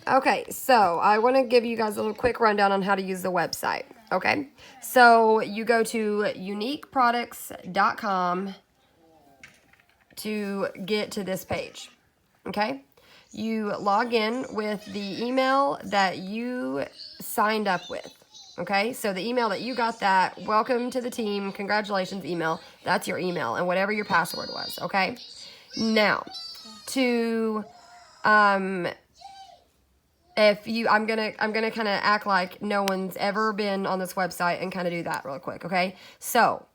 Okay, so I want to give you guys a little quick rundown on how to use the website. Okay, so you go to uniqueproducts.com to get to this page. Okay, you log in with the email that you signed up with. Okay, so the email that you got, that welcome to the team, congratulations email, that's your email, and whatever your password was. Okay, now to if you I'm gonna kind of act like no one's ever been on this website and kind of do that real quick. Okay, so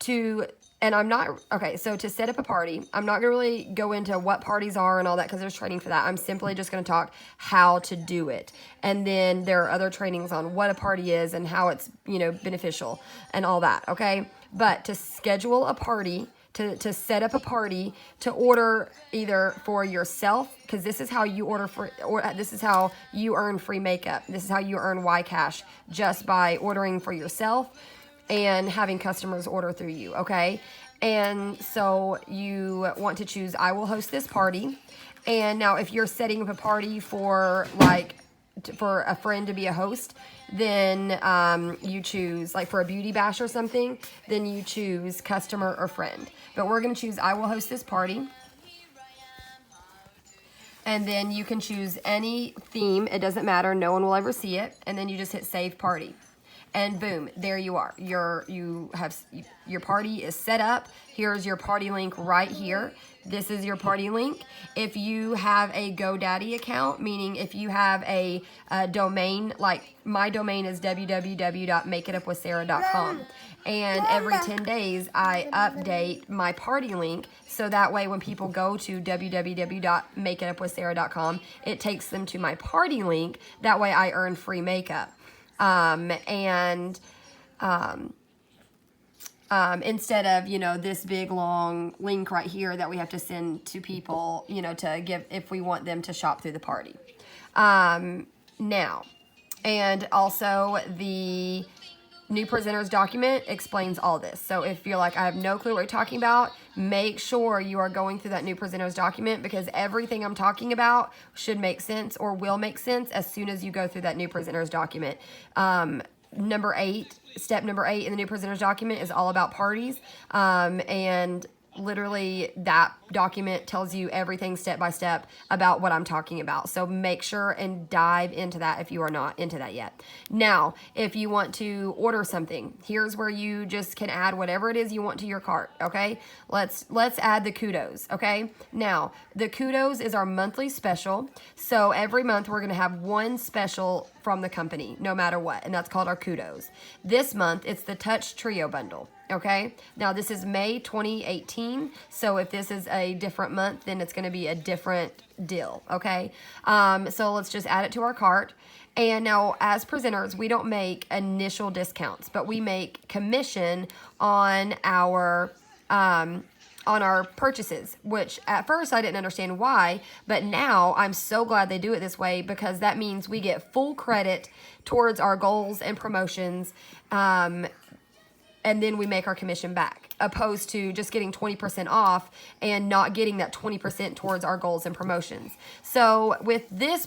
to and I'm not okay, so to set up a party, I'm not gonna really go into what parties are and all that because there's training for that. I'm simply just gonna talk how to do it, and then there are other trainings on what a party is and how it's beneficial and all that. Okay, but to schedule a party, to set up a party, to order either for yourself, because this is how you order for, or this is how you earn free makeup. This is how you earn YCash, just by ordering for yourself and having customers order through you. Okay, and so you want to choose I will host this party. And now if you're setting up a party for for a friend to be a host, then you choose, like for a beauty bash or something, then you choose customer or friend. But we're going to choose I will host this party. And then you can choose any theme. It doesn't matter. No one will ever see it. And then you just hit save party. And boom, there you are. Your party is set up. Here's your party link right here. This is your party link. If you have a GoDaddy account, meaning if you have a domain, like my domain is www.makeitupwithsarah.com. And every 10 days, I update my party link, so that way when people go to www.makeitupwithsarah.com, it takes them to my party link. That way I earn free makeup. Instead of, this big long link right here that we have to send to people, to give, if we want them to shop through the party. Now, and also the new presenters document explains all this. So if you're like, I have no clue what you're talking about, make sure you are going through that new presenters document, because everything I'm talking about should make sense, or will make sense, as soon as you go through that new presenters document. Step number 8 in the new presenters document is all about parties. And literally that document tells you everything step by step about what I'm talking about. So make sure and dive into that if you are not into that yet. Now, if you want to order something, here's where you just can add whatever it is you want to your cart. Okay, let's add the kudos. Okay, now the kudos is our monthly special. So every month we're going to have one special from the company, no matter what, and that's called our kudos. This month it's the Touch Trio bundle. Okay, now this is May 2018, so if this is a different month, then it's going to be a different deal. Okay, so let's just add it to our cart. And now, as presenters, we don't make initial discounts, but we make commission on our purchases, which at first I didn't understand why, but now I'm so glad they do it this way, because that means we get full credit towards our goals and promotions, and then we make our commission back, opposed to just getting 20% off and not getting that 20% towards our goals and promotions. So with this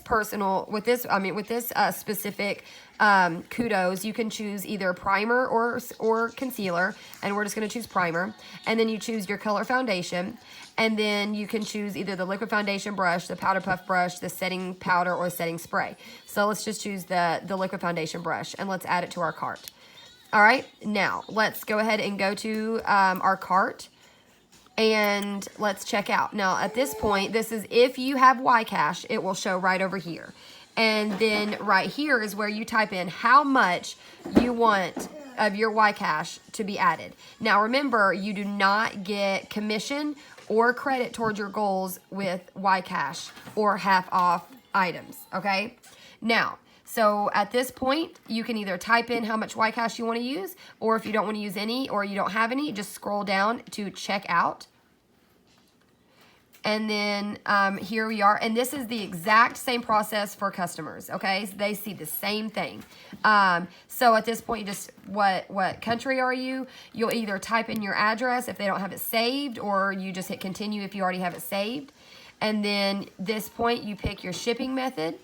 specific kudos, you can choose either primer or concealer, and we're just going to choose primer. And then you choose your color foundation, and then you can choose either the liquid foundation brush, the powder puff brush, the setting powder, or setting spray. So let's just choose the liquid foundation brush, and let's add it to our cart. All right, now let's go ahead and go to our cart, and let's check out. Now at this point, this is if you have YCash, it will show right over here. And then right here is where you type in how much you want of your YCash to be added. Now remember, you do not get commission or credit towards your goals with YCash or half off items, okay? Now, so at this point, you can either type in how much YCash you want to use, or if you don't want to use any or you don't have any, just scroll down to check out. And then here we are. And this is the exact same process for customers, okay? So they see the same thing. So at this point, you just, what country are you? You'll either type in your address if they don't have it saved, or you just hit continue if you already have it saved. And then this point, you pick your shipping method.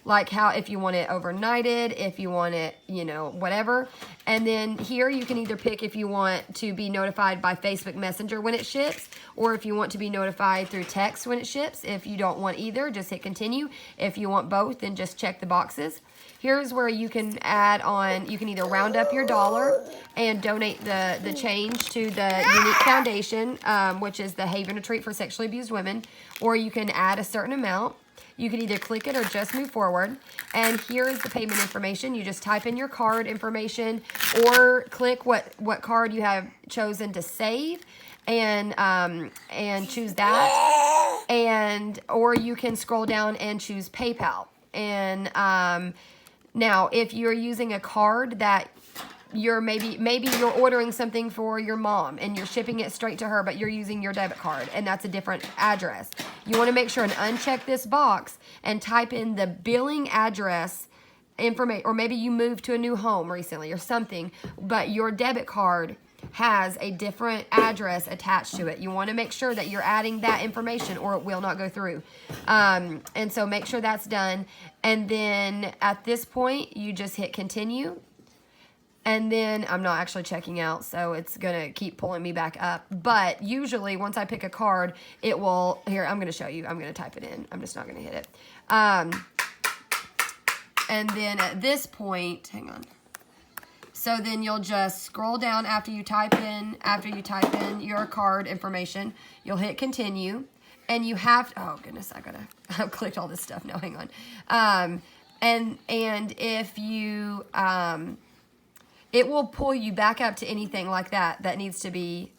Like how, if you want it overnighted, if you want it, you know, whatever. And then here you can either pick if you want to be notified by Facebook Messenger when it ships, or if you want to be notified through text when it ships. If you don't want either, just hit continue. If you want both, then just check the boxes. Here's where you can add on, you can either round up your dollar and donate the change to the Unique Foundation, which is the Haven Retreat for Sexually Abused Women, or you can add a certain amount. You can either click it or just move forward. And here is the payment information. You just type in your card information or click what card you have chosen to save and choose that. And or you can scroll down and choose PayPal. And now if you're using a card that you're maybe you're ordering something for your mom and you're shipping it straight to her, but you're using your debit card and that's a different address. You want to make sure and uncheck this box and type in the billing address information, or maybe you moved to a new home recently or something, but your debit card has a different address attached to it. You want to make sure that you're adding that information or it will not go through. And so make sure that's done. And then at this point, you just hit continue. And then I'm not actually checking out, so it's going to keep pulling me back up. But usually once I pick a card, it will, here, I'm going to show you. I'm going to type it in. I'm just not going to hit it. And then at this point, hang on. So then you'll just scroll down after you type in your card information. You'll hit continue. And you have, oh goodness, I've clicked all this stuff now, hang on. And if you, it will pull you back up to anything like that needs to be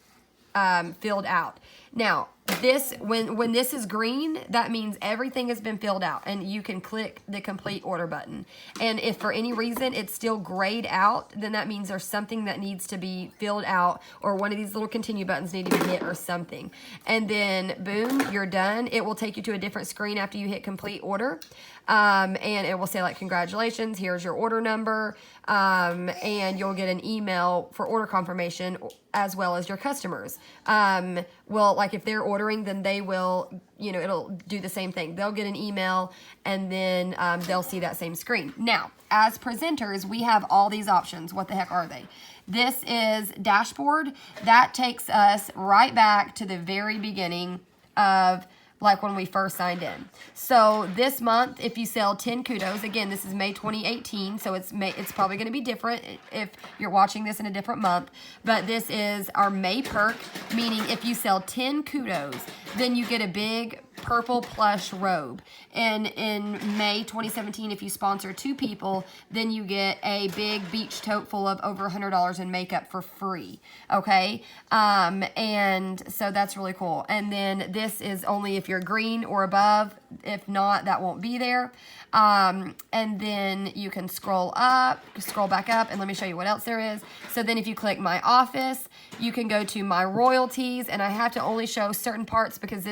filled out. Now, this when this is green, that means everything has been filled out, and you can click the complete order button. And if for any reason it's still grayed out, then that means there's something that needs to be filled out, or one of these little continue buttons need to be hit or something. And then boom, you're done. It will take you to a different screen after you hit complete order. And it will say like, congratulations, here's your order number. And you'll get an email for order confirmation as well as your customers. Well, like if they're ordering, then they will, you know, it'll do the same thing. They'll get an email and then they'll see that same screen. Now, as presenters, we have all these options. What the heck are they? This is dashboard. That takes us right back to the very beginning of like when we first signed in. So this month, if you sell 10 kudos, again, this is May 2018, so it's probably going to be different if you're watching this in a different month, but this is our May perk, meaning if you sell 10 kudos, then you get a big purple plush robe. And in May 2017, if you sponsor 2 people, then you get a big beach tote full of over $100 in makeup for free. Okay. And so that's really cool. And then this is only if you're green or above. If not, that won't be there. And then you can scroll back up, and let me show you what else there is. So then if you click my office, you can go to my royalties, and I have to only show certain parts because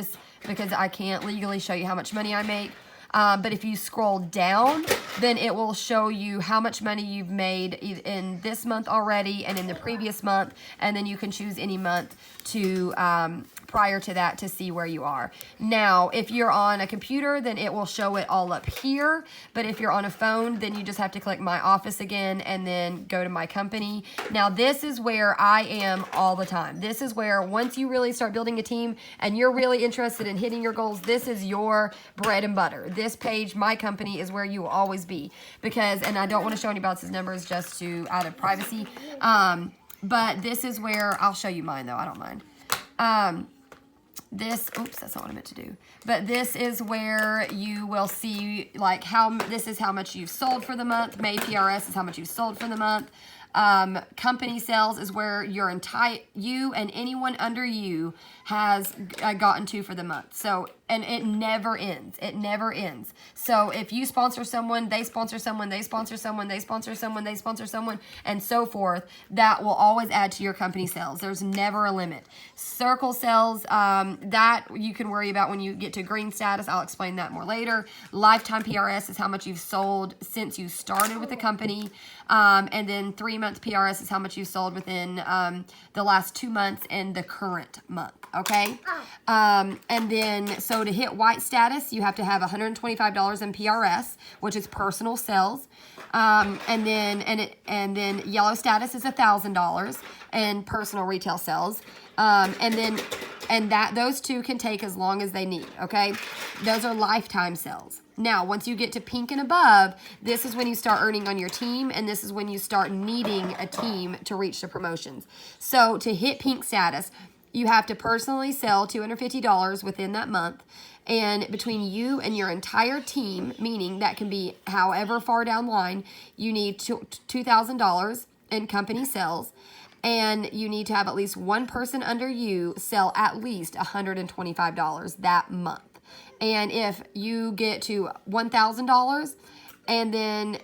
I can't legally show you how much money I make. But if you scroll down, then it will show you how much money you've made in this month already and in the previous month. And then you can choose any month to prior to that to see where you are. Now, if you're on a computer, then it will show it all up here. But if you're on a phone, then you just have to click my office again and then go to my company. Now, this is where I am all the time. This is where once you really start building a team and you're really interested in hitting your goals, this is your bread and butter. This page, my company, is where you will always be, because, and I don't want to show anybody else's numbers just out of privacy, but this is where, I'll show you mine though, I don't mind. Oops, that's not what I meant to do. But this is where you will see like this is how much you've sold for the month. May PRS is how much you've sold for the month. Company sales is where you and anyone under you has gotten to for the month. So, and it never ends. It never ends. So if you sponsor someone, they sponsor someone, they sponsor someone, they sponsor someone, they sponsor someone, and so forth, that will always add to your company sales. There's never a limit. Circle sales, that you can worry about when you get to green status. I'll explain that more later. Lifetime PRS is how much you've sold since you started with the company. And then 3-month PRS is how much you've sold within the last 2 months and the current month. Okay. And then, so So to hit white status, you have to have $125 in PRS, which is personal sales. And then yellow status is $1,000 in personal retail sales. And those two can take as long as they need, okay? Those are lifetime sales. Now, once you get to pink and above, this is when you start earning on your team, and this is when you start needing a team to reach the promotions. So to hit pink status, you have to personally sell $250 within that month. And between you and your entire team, meaning that can be however far down line, you need $2,000 in company sales. And you need to have at least one person under you sell at least $125 that month. And if you get to $1,000, and then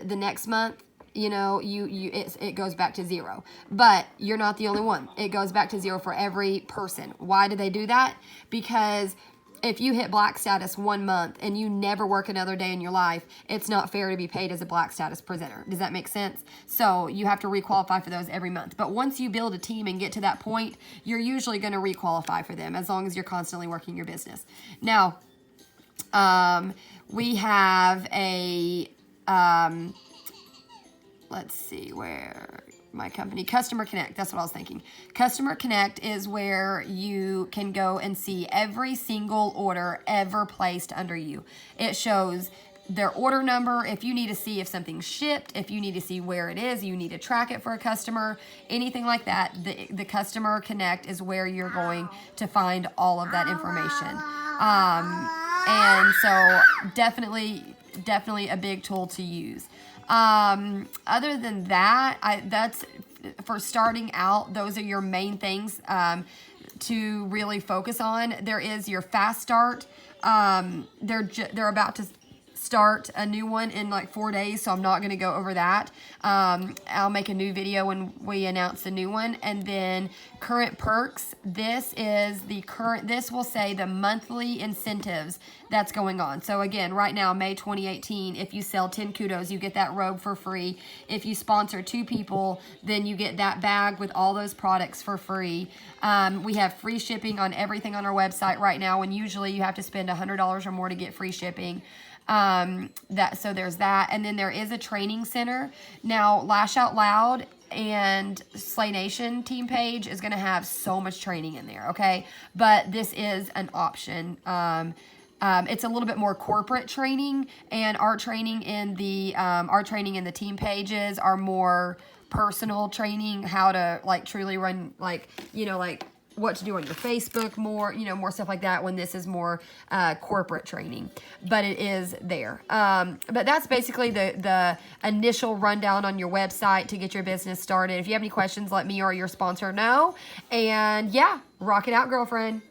the next month, you know, it goes back to zero. But you're not the only one. It goes back to zero for every person. Why do they do that? Because if you hit black status 1 month and you never work another day in your life, it's not fair to be paid as a black status presenter. Does that make sense? So you have to requalify for those every month. But once you build a team and get to that point, you're usually going to requalify for them as long as you're constantly working your business. Now, we have a, let's see where my company, Customer Connect. That's what I was thinking. Customer Connect is where you can go and see every single order ever placed under you. It shows their order number. If you need to see if something's shipped, if you need to see where it is, you need to track it for a customer, anything like that, the Customer Connect is where you're going to find all of that information. And so definitely a big tool to use. Other than that, that's for starting out. Those are your main things to really focus on. There is your fast start. They're about to start a new one in like 4 days, so I'm not going to go over that. I'll make a new video when we announce the new one. And then current perks, this will say the monthly incentives that's going on. So again, right now, May 2018, if you sell 10 kudos, you get that robe for free. If you sponsor 2 people, then you get that bag with all those products for free. We have free shipping on everything on our website right now, and usually you have to spend $100 or more to get free shipping. So there's that. And then there is a training center. Now, Lash Out Loud and Slay Nation team page is going to have so much training in there, okay? But this is an option. It's a little bit more corporate training, and our training in the team pages are more personal training, how to like truly run, like, you know, like what to do on your Facebook, more stuff like that, when this is more corporate training. But it is there. But that's basically the initial rundown on your website to get your business started. If you have any questions, let me or your sponsor know. And yeah, rock it out, girlfriend.